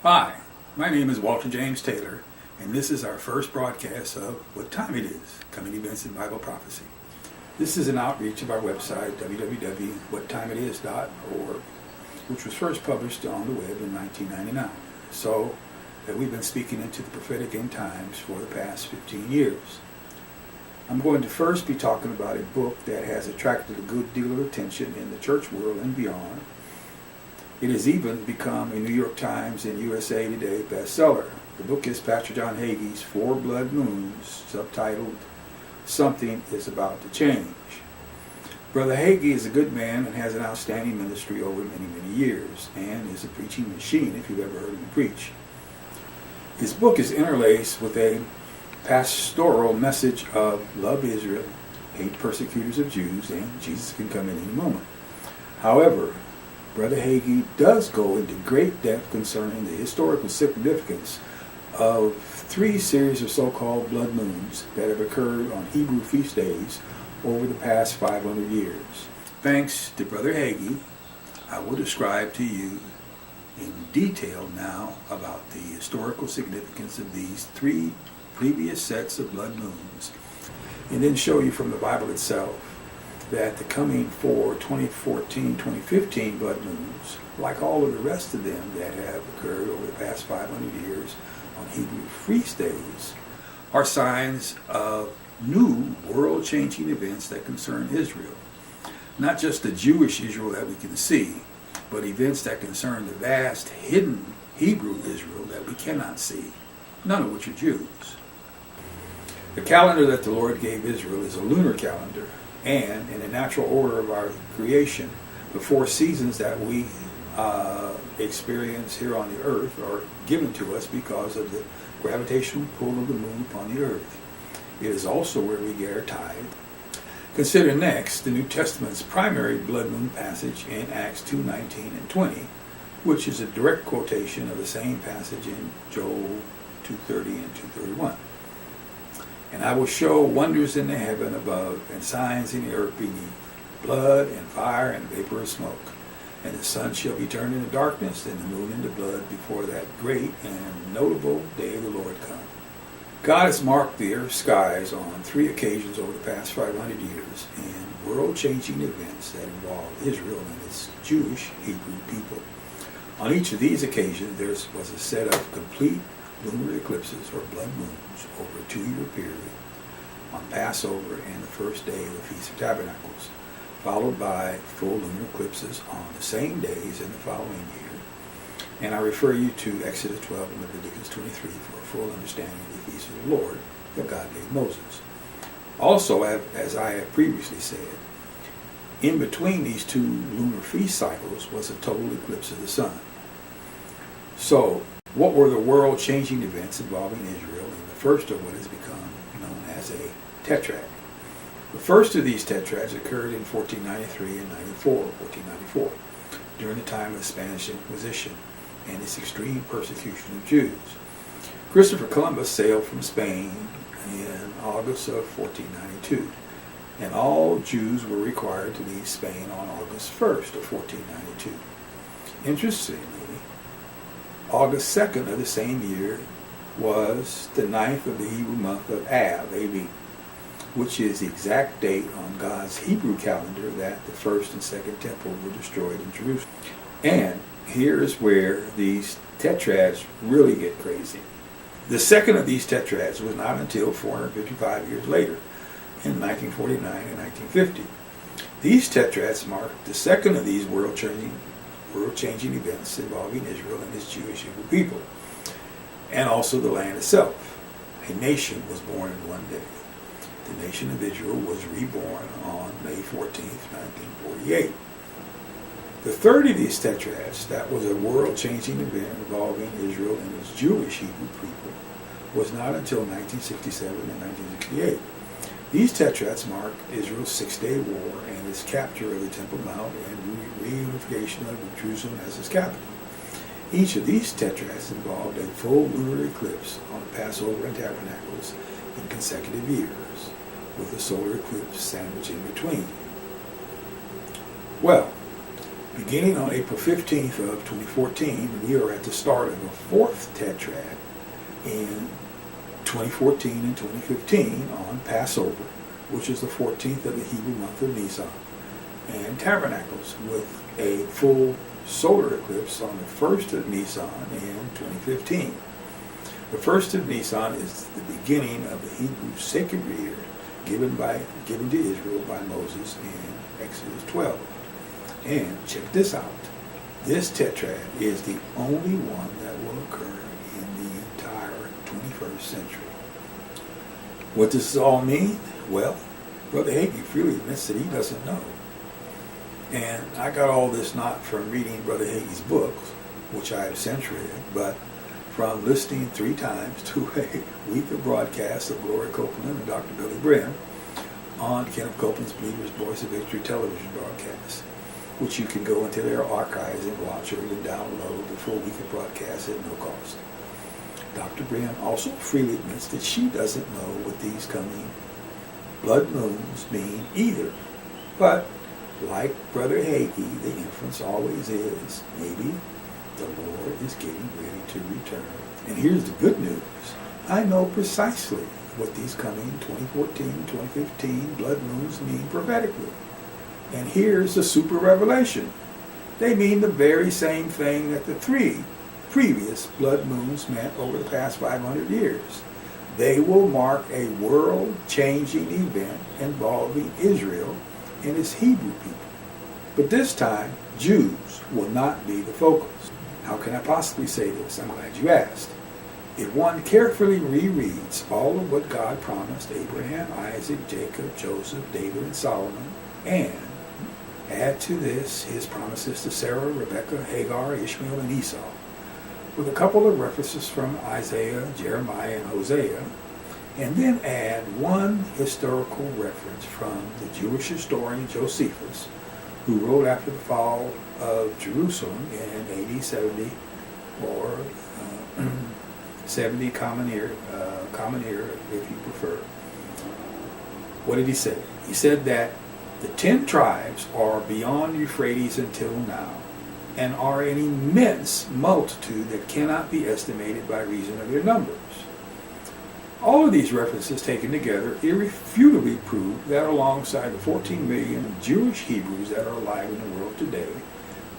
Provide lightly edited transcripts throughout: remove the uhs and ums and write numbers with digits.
Hi, my name is Walter James Taylor, and this is our first broadcast of What Time It Is, Coming Events in Bible Prophecy. This is an outreach of our website, www.whattimeitis.org, which was first published on the web in 1999. So that we've been speaking into the prophetic end times for the past 15 years. I'm going to first be talking about a book that has attracted a good deal of attention in the church world and beyond. It has even become a New York Times and USA Today bestseller. The book is Pastor John Hagee's Four Blood Moons, subtitled Something is About to Change. Brother Hagee is a good man and has an outstanding ministry over many years, and is a preaching machine if you've ever heard him preach. His book is interlaced with a pastoral message of love Israel, hate persecutors of Jews, and Jesus can come in any moment. However, Brother Hagee does go into great depth concerning the historical significance of three series of so-called blood moons that have occurred on Hebrew feast days over the past 500 years. Thanks to Brother Hagee, I will describe to you in detail now about the historical significance of these three previous sets of blood moons, and then show you from the Bible itself that the coming four 2014-2015 blood moons, like all of the rest of them that have occurred over the past 500 years on Hebrew feast days, are signs of new world-changing events that concern Israel. Not just the Jewish Israel that we can see, but events that concern the vast hidden Hebrew Israel that we cannot see, none of which are Jews. The calendar that the Lord gave Israel is a lunar calendar, and in the natural order of our creation, the four seasons that we experience here on the earth are given to us because of the gravitational pull of the moon upon the earth. It is also where we get our tithe. Consider next the New Testament's primary blood moon passage in Acts 2:19 and 20, which is a direct quotation of the same passage in Joel 2:30 and 2:31. And I will show wonders in the heaven above, and signs in the earth beneath, blood and fire and vapor of smoke. And the sun shall be turned into darkness, and the moon into blood, before that great and notable day of the Lord come. God has marked the earth's skies on three occasions over the past 500 years in world-changing events that involve Israel and its Jewish Hebrew people. On each of these occasions, there was a set of complete lunar eclipses or blood moons over a 2-year period on Passover and the first day of the Feast of Tabernacles, followed by full lunar eclipses on the same days in the following year. And I refer you to Exodus 12 and Leviticus 23 for a full understanding of the feast of the Lord that God gave Moses. Also, as I have previously said, in between these two lunar feast cycles was a total eclipse of the sun. So, what were the world-changing events involving Israel in the first of what has become known as a tetrad? The first of these tetrads occurred in 1493 and 1494, during the time of the Spanish Inquisition and its extreme persecution of Jews. Christopher Columbus sailed from Spain in August of 1492, and all Jews were required to leave Spain on August 1st of 1492. Interestingly, August 2nd of the same year was the 9th of the Hebrew month of Av, A.B., which is the exact date on God's Hebrew calendar that the first and second temple were destroyed in Jerusalem. And here is where these tetrads really get crazy. The second of these tetrads was not until 455 years later, in 1949 and 1950. These tetrads marked the second of these world-changing events involving Israel and its Jewish Hebrew people, and also the land itself. A nation was born in one day. The nation of Israel was reborn on May 14th, 1948. The third of these tetrads, that was a world-changing event involving Israel and its Jewish Hebrew people, was not until 1967 and 1968. These tetrads mark Israel's Six-Day War and its capture of the Temple Mount and reunification of Jerusalem as its capital. Each of these tetrads involved a full lunar eclipse on Passover and Tabernacles in consecutive years, with a solar eclipse sandwiched in between. Well, Beginning on April 15th of 2014, we are at the start of a fourth tetrad in 2014 and 2015 on Passover, which is the 14th of the Hebrew month of Nisan, and Tabernacles with a full solar eclipse on the 1st of Nisan in 2015. The 1st of Nisan is the beginning of the Hebrew sacred year given to Israel by Moses in Exodus 12. And check this out. This tetrad is the only one that will occur in the entire 21st century. What does this all mean? Well, Brother Hagee freely admits that he doesn't know. And I got all this not from reading Brother Hagee's books, which I have since read, but from listening 3 times to a week of broadcasts of Gloria Copeland and Dr. Billy Brim on Kenneth Copeland's Believer's Voice of Victory television broadcast, which you can go into their archives and watch or even download the full week of broadcasts at no cost. Dr. Brim also freely admits that she doesn't know what these coming blood moons mean either. But like Brother Hagee, the inference always is, maybe the Lord is getting ready to return. And here's the good news. I know precisely what these coming 2014, 2015 blood moons mean prophetically. And here's the super revelation. They mean the very same thing that the 3 previous blood moons meant over the past 500 years. They will mark a world-changing event involving Israel and its Hebrew people. But this time, Jews will not be the focus. How can I possibly say this? I'm glad you asked. If one carefully rereads all of what God promised Abraham, Isaac, Jacob, Joseph, David, and Solomon, and add to this his promises to Sarah, Rebekah, Hagar, Ishmael, and Esau, with a couple of references from Isaiah, Jeremiah, and Hosea, and then add one historical reference from the Jewish historian Josephus, who wrote after the fall of Jerusalem in AD 70 or 70 Common Era, if you prefer. What did he say? He said that the 10 tribes are beyond Euphrates until now, and are an immense multitude that cannot be estimated by reason of their numbers. All of these references taken together irrefutably prove that alongside the 14 million Jewish Hebrews that are alive in the world today,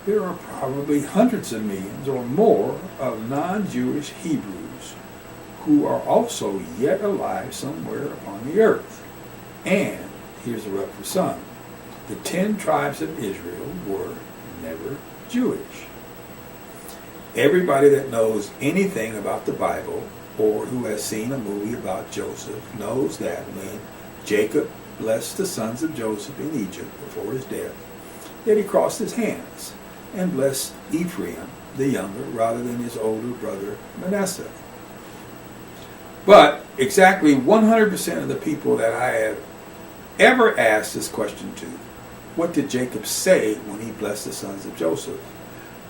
there are probably hundreds of millions or more of non-Jewish Hebrews who are also yet alive somewhere upon the earth. And here's a rub for some. The 10 tribes of Israel were never Jewish. Everybody that knows anything about the Bible or who has seen a movie about Joseph knows that when Jacob blessed the sons of Joseph in Egypt before his death, that he crossed his hands and blessed Ephraim, the younger, rather than his older brother Manasseh. But exactly 100% of the people that I have ever asked this question to, what did Jacob say when he blessed the sons of Joseph?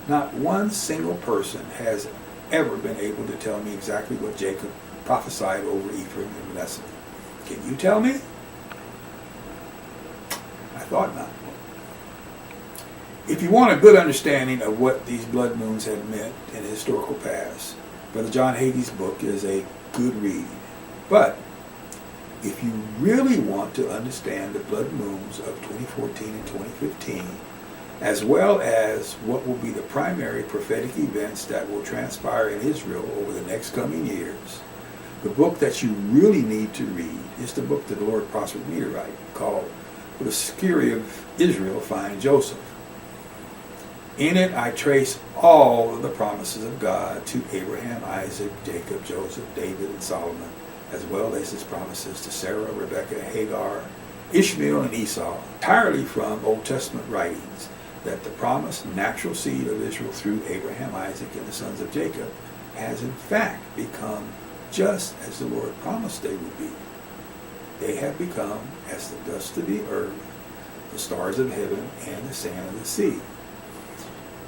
Not one single person has ever been able to tell me exactly what Jacob prophesied over Ephraim and Manasseh. Can you tell me? I thought not. If you want a good understanding of what these blood moons have meant in the historical past, Brother John Hagee's book is a good read. But if you really want to understand the blood moons of 2014 and 2015, as well as what will be the primary prophetic events that will transpire in Israel over the next coming years, the book that you really need to read is the book that the Lord prospered me to write, called "For the Security of Israel Find Joseph." In it, I trace all of the promises of God to Abraham, Isaac, Jacob, Joseph, David, and Solomon, as well as his promises to Sarah, Rebekah, Hagar, Ishmael, and Esau, entirely from Old Testament writings, that the promised natural seed of Israel through Abraham, Isaac, and the sons of Jacob has in fact become just as the Lord promised they would be. They have become as the dust of the earth, the stars of heaven, and the sand of the sea.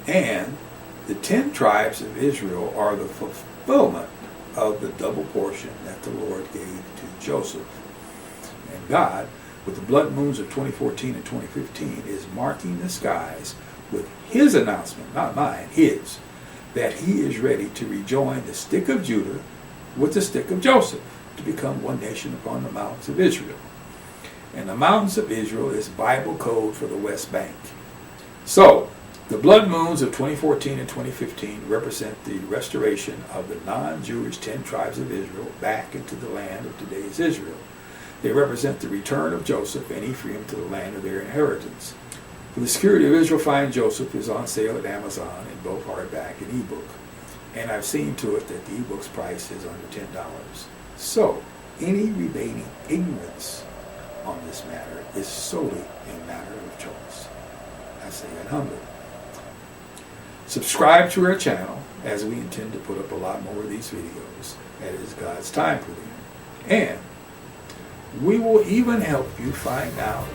And the 10 tribes of Israel are the fulfillment of the double portion that the Lord gave to Joseph. And God, with the blood moons of 2014 and 2015, is marking the skies with his announcement, not mine, his, that he is ready to rejoin the stick of Judah with the stick of Joseph to become one nation upon the mountains of Israel. And the mountains of Israel is Bible code for the West Bank. So, the blood moons of 2014 and 2015 represent the restoration of the non-Jewish 10 tribes of Israel back into the land of today's Israel. They represent the return of Joseph and Ephraim to the land of their inheritance. For the Security of Israel Find Joseph is on sale at Amazon in both hardback and ebook. And I've seen to it that the ebook's price is under $10. So, any remaining ignorance on this matter is solely a matter of choice. I say that humbly. Subscribe to our channel, as we intend to put up a lot more of these videos as God's time permitting. And we will even help you find out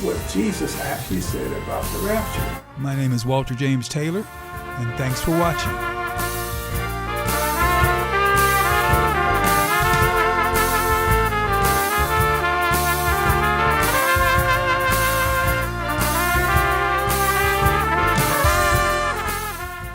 what Jesus actually said about the rapture. My name is Walter James Taylor, and thanks for watching.